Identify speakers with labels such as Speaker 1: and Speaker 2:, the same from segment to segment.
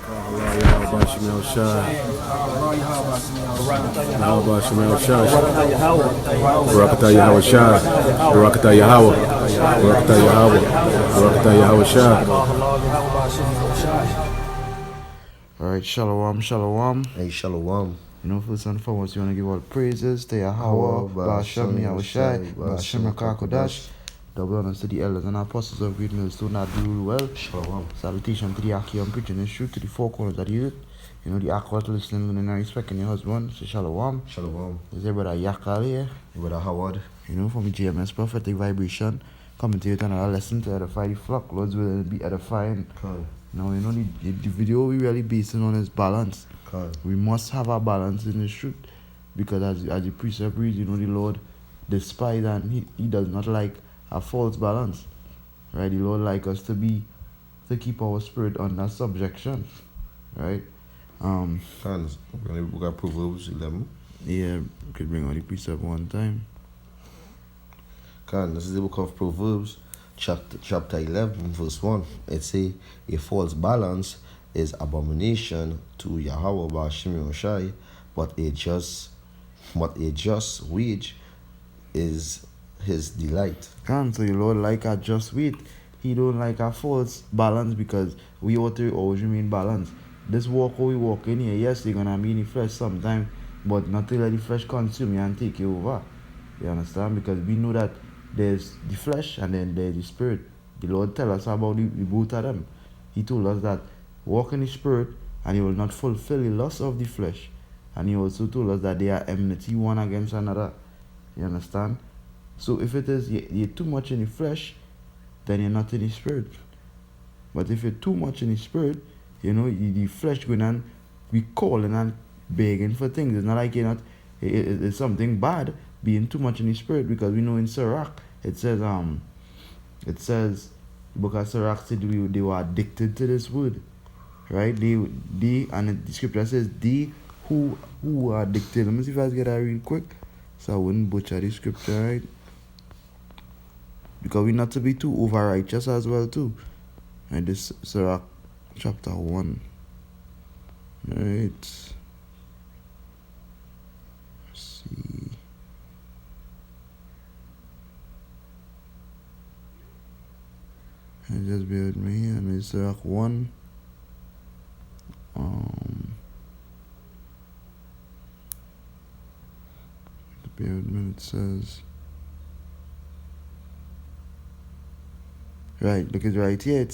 Speaker 1: How about Shemel Shai? How about Shemel Shai? Barakatah Yahweh Shai. Barakatah Yahweh. Barakatah Yahweh. Barakatah Yahweh Shai.
Speaker 2: Alright, shalom, shalom.
Speaker 3: Hey, shalom.
Speaker 2: You know, first and foremost, you want to give all praises to Yahweh, Ba'ashem, Yahushai, Ba'ashem, Kodash. Double honors to the elders and apostles of Great Millstone that do rule well.
Speaker 3: Shalom.
Speaker 2: Salutation to the Akim preaching the truth to the four corners of the earth. You know, the Aquat listening and respecting your husband. Say shalom.
Speaker 3: Shalom.
Speaker 2: Is there brother Yakal here?
Speaker 3: Brother Howard.
Speaker 2: You know, from the GMS prophetic vibration. Coming to you with another lesson to edify the flock. Lord's will be edifying.
Speaker 3: Come.
Speaker 2: Now, you know, the video we really basing on is balance.
Speaker 3: Come.
Speaker 2: We must have a balance in the truth. Because as the precept reads, you know, the Lord despises and he does not like a false balance. Right? The Lord like us to keep our spirit under subjection. Right?
Speaker 3: We got Proverbs 11.
Speaker 2: Yeah, we could bring on the precept one time.
Speaker 3: This is the book of Proverbs, chapter 11, verse 1. It says, a false balance is abomination to Yahweh Ba'ashem Yahushai, but a just wage is his delight.
Speaker 2: So the Lord like a just weight. He don't like a false balance because we ought to always remain balanced. This walk we walk in here, yes, you're gonna be in the flesh sometime, but not to let the flesh consume you and take you over. You understand? Because we know that there's the flesh and then there's the spirit. The Lord tell us about the both of them. He told us that walk in the spirit and you will not fulfill the lust of the flesh. And he also told us that they are enmity one against another. You understand? So if it is you're too much in the flesh, then you're not in the spirit. But if you're too much in the spirit, you know, the flesh going and be calling and begging for things. It's not like you're not, it's something bad being too much in the spirit, because we know in Sirach, it says, the book of Sirach said they were addicted to this word. Right? And the scripture says, they who are addicted. Let me see if I can get that real quick, so I wouldn't butcher the scripture, right? Because we're not to be too over righteous as well too. And this Sirach chapter 1. Right. Let's see. And just bear with me. And it's Sirach 1. Bear with me. It says. Right, look at right here. It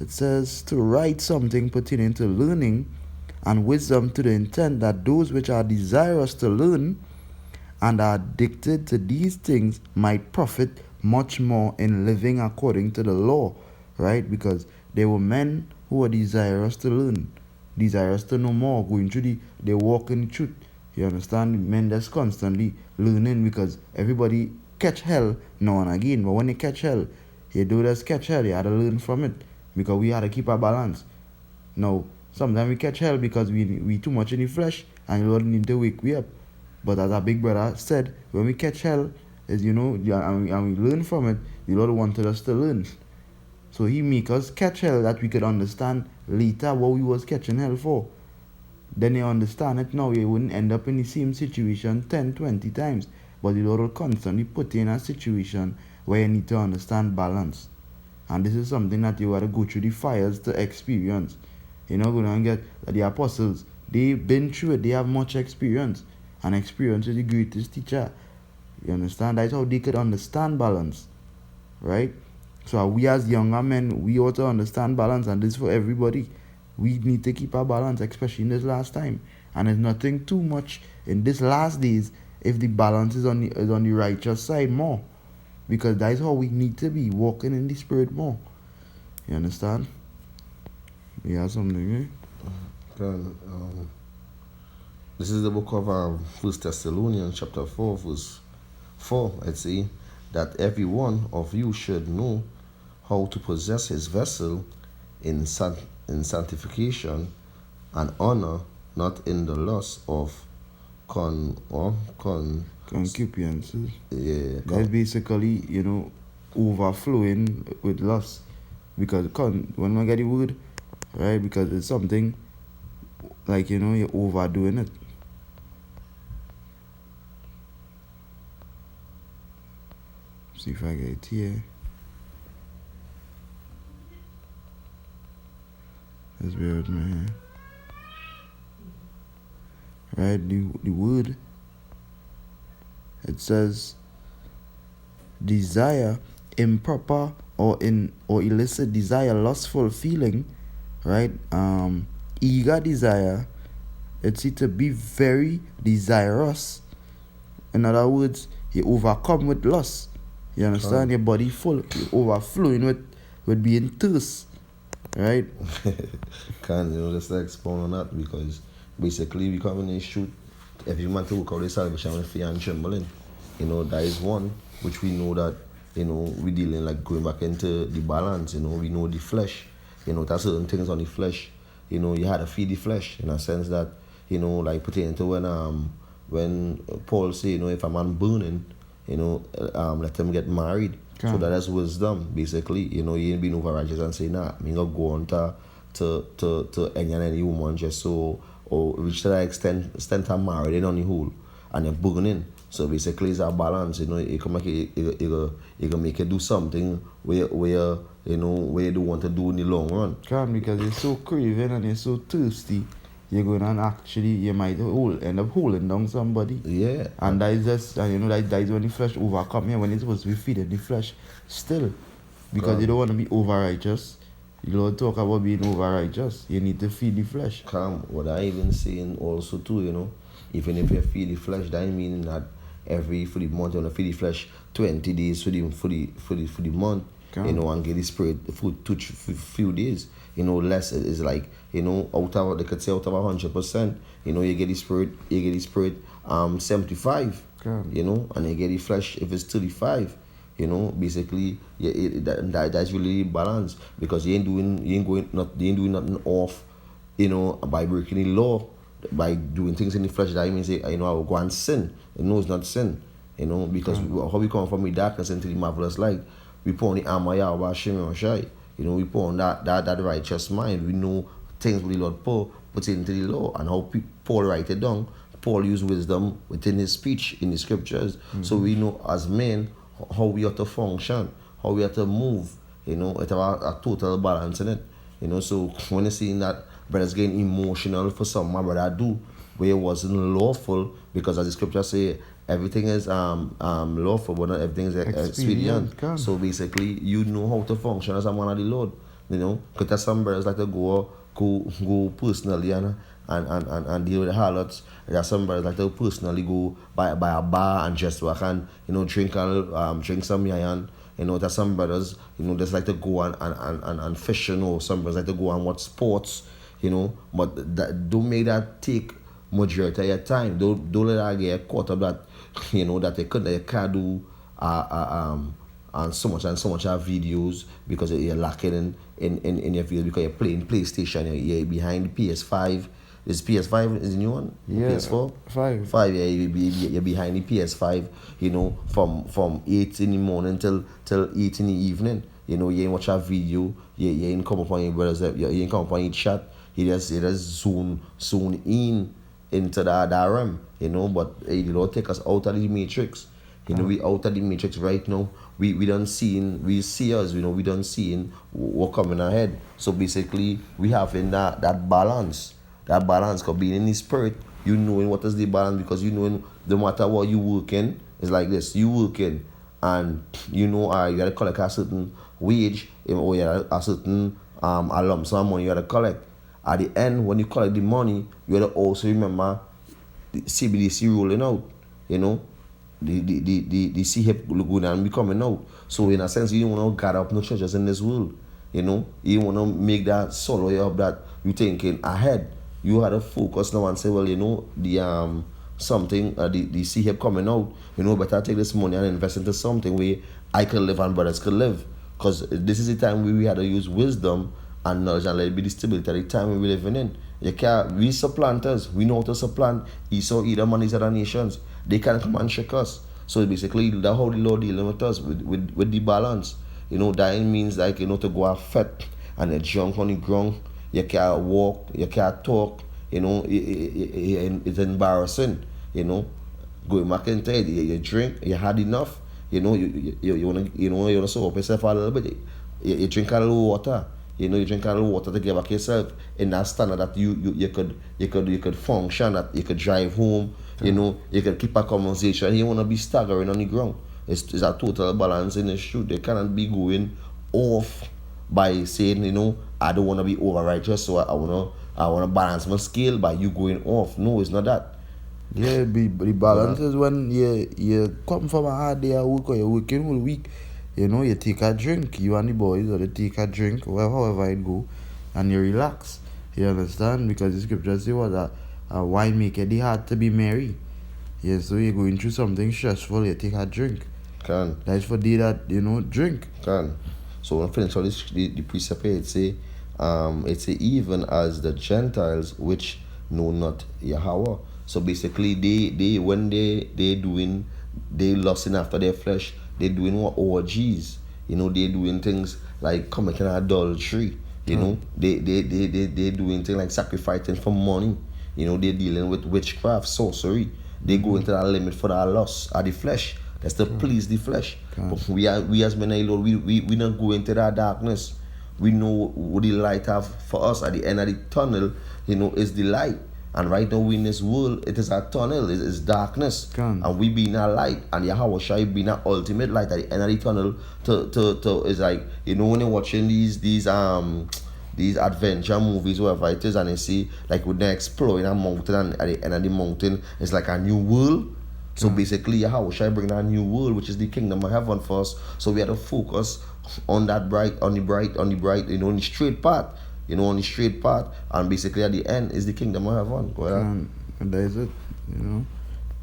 Speaker 2: says to write something pertaining to learning and wisdom, to the intent that those which are desirous to learn and are addicted to these things might profit much more in living according to the law. Right? Because there were men who were desirous to learn, desirous to know more, going through they walk in the truth. You understand? Men that's constantly learning, because everybody catch hell now and again. But when they catch hell, you do just catch hell, you had to learn from it, because we had to keep our balance. Now, sometimes we catch hell because we too much in the flesh, and the Lord need to wake we up. But as our big brother said, when we catch hell, is and we learn from it, the Lord wanted us to learn. So he make us catch hell that we could understand later what we was catching hell for. Then you understand it now, you wouldn't end up in the same situation 10, 20 times. But the Lord will constantly put you in a situation where you need to understand balance. And this is something that you got to go through the fires to experience. You're not going to get the apostles. They've been through it. They have much experience. And experience is the greatest teacher. You understand? That's how they could understand balance. Right? So we as younger men, we ought to understand balance. And this is for everybody. We need to keep our balance, especially in this last time. And there's nothing too much in this last days if the balance is on the righteous side more. Because that is how we need to be, walking in the spirit more. You understand? We have something, eh?
Speaker 3: This is the book of 1 Thessalonians chapter 4, verse 4. It says that every one of you should know how to possess his vessel in sanctification and honor, not in the lust of
Speaker 2: concupiscences.
Speaker 3: Yeah.
Speaker 2: That's basically, overflowing with lust. Because when I get the word, right? Because it's something like, you know, you're overdoing it. See if I get it here. Let's bear with me here. Right, the word, it says desire, improper or illicit desire, lustful feeling, right? Eager desire. It's to be very desirous. In other words, you overcome with lust. You understand? Your body full, you overflowing with being thirst, right?
Speaker 3: Can't, you know, just like expound on that, because basically we come in and shoot every man to work out the salvation with fear and trembling. You know, that is one which we know that, you know, we dealing like going back into the balance. You know, we know the flesh. You know, there's certain things on the flesh. You know, you had to feed the flesh in a sense that, you know, like pertaining to when Paul say, you know, if a man burning, you know, let him get married. So that is wisdom, basically. You know, you ain't being over righteous and say, nah, I'm gonna go on to any woman just so, or reach to that extent I'm married in on the whole and you're burning. So basically it's a balance, you know. You can make it do something where you know where you don't want to do in the long run.
Speaker 2: Because you're so craving and you're so thirsty, you're going to actually, you might end up holding down somebody.
Speaker 3: Yeah.
Speaker 2: And that is just, and you know, that is when the flesh overcome you, when it's supposed to be feeding the flesh still. Because you don't want to be over righteous. You don't talk about being over righteous. You need to feed the flesh.
Speaker 3: What I even saying also too, you know, even if you feed the flesh, that means that for the month you want to feed the flesh 20 days for the month. You know, and get the spirit food to few days. You know, less is like, you know, they could say out of 100%. You know, you get the spirit 75. You know, and you get the flesh if it's 35. You know, basically, that's really balanced, because you ain't doing nothing off. You know, by breaking the law, by doing things in the flesh. That means, you know, I will go and sin. You know, it's not sin. You know, because how we come from the darkness into the marvelous light. We put on the armor of Yahweh Hashem Shai. You know, we put on that righteous mind. We know things the Lord Paul put into the law, and how Paul write it down. Paul used wisdom within his speech in the scriptures. Mm-hmm. So we know as men how we have to function, how we have to move. You know, it have a total balance in it. You know, so when you see that brothers getting emotional for some, my brother do, where it wasn't lawful, because as the scripture say, everything is lawful, but not everything is expedient. So basically, you know how to function as a man of the Lord. You know, because there's some brothers like to go personally and deal with the harlots. There's some brothers like to personally go by a bar and just work and, you know, drink some yayan. You know, there's some brothers, you know, just like to go and fish. You know, some brothers like to go and watch sports. You know, but don't make that take majority of your time. Don't let that get caught up that, you know, that they can't do and so much of videos, because you're lacking in your videos, because you're playing PlayStation, you're behind the PS5. Is PS5 is the new one?
Speaker 2: Yeah.
Speaker 3: PS4?
Speaker 2: 5.
Speaker 3: Yeah, you're behind the PS5, you know, from 8 in the morning till 8 in the evening. You know, you ain't watch a video, you ain't come upon your brothers, you ain't come upon your chat, you just zone into that realm, you know. But the Lord take us out of the matrix. You know, we out of the matrix right now. We don't see us, you know, we don't seeing what coming ahead. So basically, we have in that balance. That balance, because being in the spirit, you knowing what is the balance, because you knowing no matter what you working, it's like this, you working, and you know, you gotta collect a certain wage, or you gotta a certain a lump sum money you gotta collect. At the end, when you collect the money, you gotta also remember the CBDC rolling out, you know, the CHIP going and be coming out. So in a sense, you don't want to gather up no treasures in this world, you know. You want to make that solo up that you thinking ahead. You had to focus now and say, well, you know, the something the CHIP coming out, you know, better take this money and invest into something where I can live and brothers can live, because this is the time where we had to use wisdom and knowledge and let it be the stability at the time we're living in. You can't, we supplanters, we know how to supplant Esau, Edom, and these other nations. They can't come and shake us. So basically, that's how the Lord dealing with us, with the balance. You know, that means like, you know, to go out fat and the junk on the ground, you can't walk, you can't talk, it's embarrassing, Going back in time, you drink, you had enough, you wanna soak up yourself a little bit. You drink a little water, you drink a little water to get back yourself in that standard that you could function, that you could drive home, you could keep a conversation. You wanna be staggering on the ground. It's a total balance in the shoot. They cannot be going off by saying, I don't wanna be over righteous, so I wanna balance my scale by you going off. No, it's not that.
Speaker 2: Yeah, the balance is when you come from a hard day at work or you're working all week, you take a drink, you and the boys, or they take a drink, however it go, and you relax. You understand? Because the scripture say what a wine make it hard to be merry. Yeah, so you're going through something stressful, you take a drink. That's for day that, drink.
Speaker 3: So when I finish all this, the precept here, it say even as the Gentiles which know not Yahweh. So basically, they when they lusting after their flesh, they doing what orgies. They doing things like committing adultery. They doing things like sacrificing for money. They dealing with witchcraft, sorcery. They go into that limit for that lust of the flesh. That's to please the flesh. But we as men of Lord, we don't go into that darkness. We know what the light have for us at the end of the tunnel. Is the light. And right now we in this world, it is a tunnel, it is darkness. And we being a light, and Yahweh Shai being an ultimate light at the end of the tunnel. To is like, when you're watching these adventure movies, whatever it is, and you see like when they're exploring a mountain, and at the end of the mountain it's like a new world. So basically, Yahweh Shai bring that new world, which is the kingdom of heaven for us. So we have to focus on the straight path. On the straight path, and basically at the end is the kingdom of heaven. Go ahead.
Speaker 2: And that is it.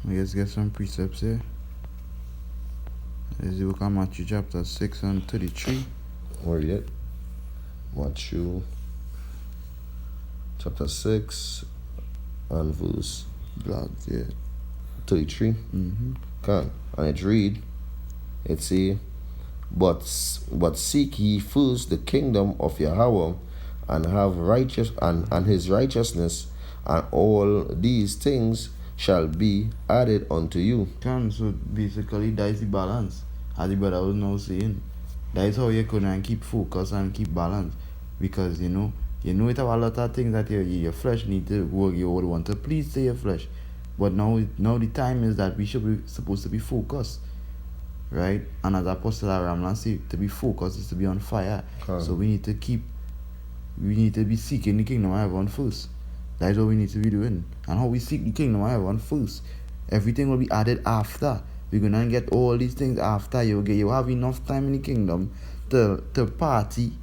Speaker 2: Let's get some precepts here. As you look at Matthew chapter 6 and 33.
Speaker 3: Read it. Matthew chapter 6 and verse 33. And it read, it say, but seek ye first the kingdom of Yahweh, and have and his righteousness, and all these things shall be added unto you.
Speaker 2: So basically that is the balance, as the brother was now saying. That is how you can keep focus and keep balance. Because it have a lot of things that your flesh need to work. You would want to please to your flesh. But now the time is that we should be supposed to be focused. Right? And as Apostle Ramlan said, to be focused is to be on fire. So we need to be seeking the kingdom of heaven first. That is what we need to be doing. And how we seek the kingdom of heaven first, everything will be added after. We're gonna get all these things after. You have enough time in the kingdom to party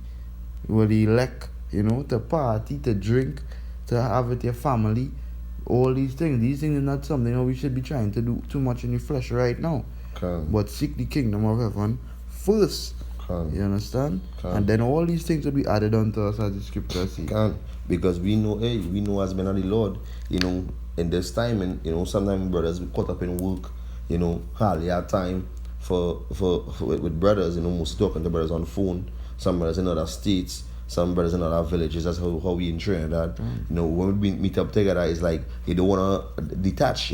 Speaker 2: with the elect, to party, to drink, to have with your family. All these things are not something we should be trying to do too much in the flesh right now. But seek the kingdom of heaven first. You understand? And then all these things will be added unto us, as the scripture says.
Speaker 3: Because we know as men of the Lord, in this time, and sometimes brothers we caught up in work, hardly have time with brothers, mostly talking to brothers on the phone, some brothers in other states, some brothers in other villages. That's how we in Trinidad. When we meet up together, it's like you don't wanna detach,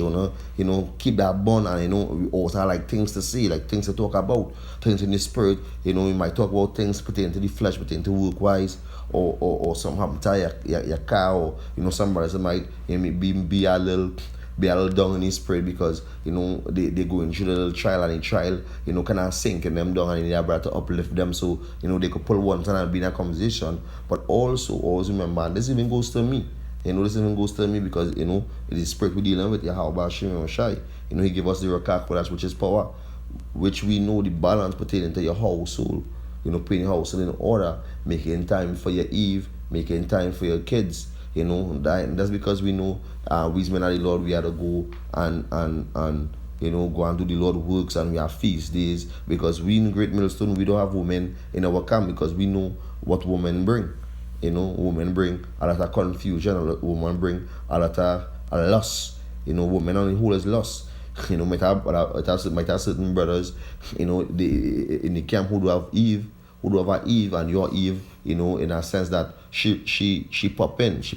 Speaker 3: keep that bond, and we also have like things to say, like things to talk about, things in the spirit. We might talk about things pertaining to the flesh, pertaining to work wise, or something happen to your car, or some brothers might be a little down in his spirit because they going through the little trial, and the trial kind of sinking them down, and they're about to uplift them, so they could pull one and be in a conversation. But also always remember, and this even goes to me, because it is spirit we're dealing with. Yahweh Shai, he give us the Rakak, which is power, which we know the balance pertaining to your household, putting your household in order, making time for your Eve, making time for your kids. That's because we know we men of the Lord, we had to go and go and do the Lord works, and we have feast days, because we in Great Millstone, we don't have women in our camp, because we know what women bring. Women bring a lot of confusion, women bring a lot of loss. Women on the whole is lost. Might have certain brothers, in the camp who do have Eve, and your Eve, in a sense that she pop in. She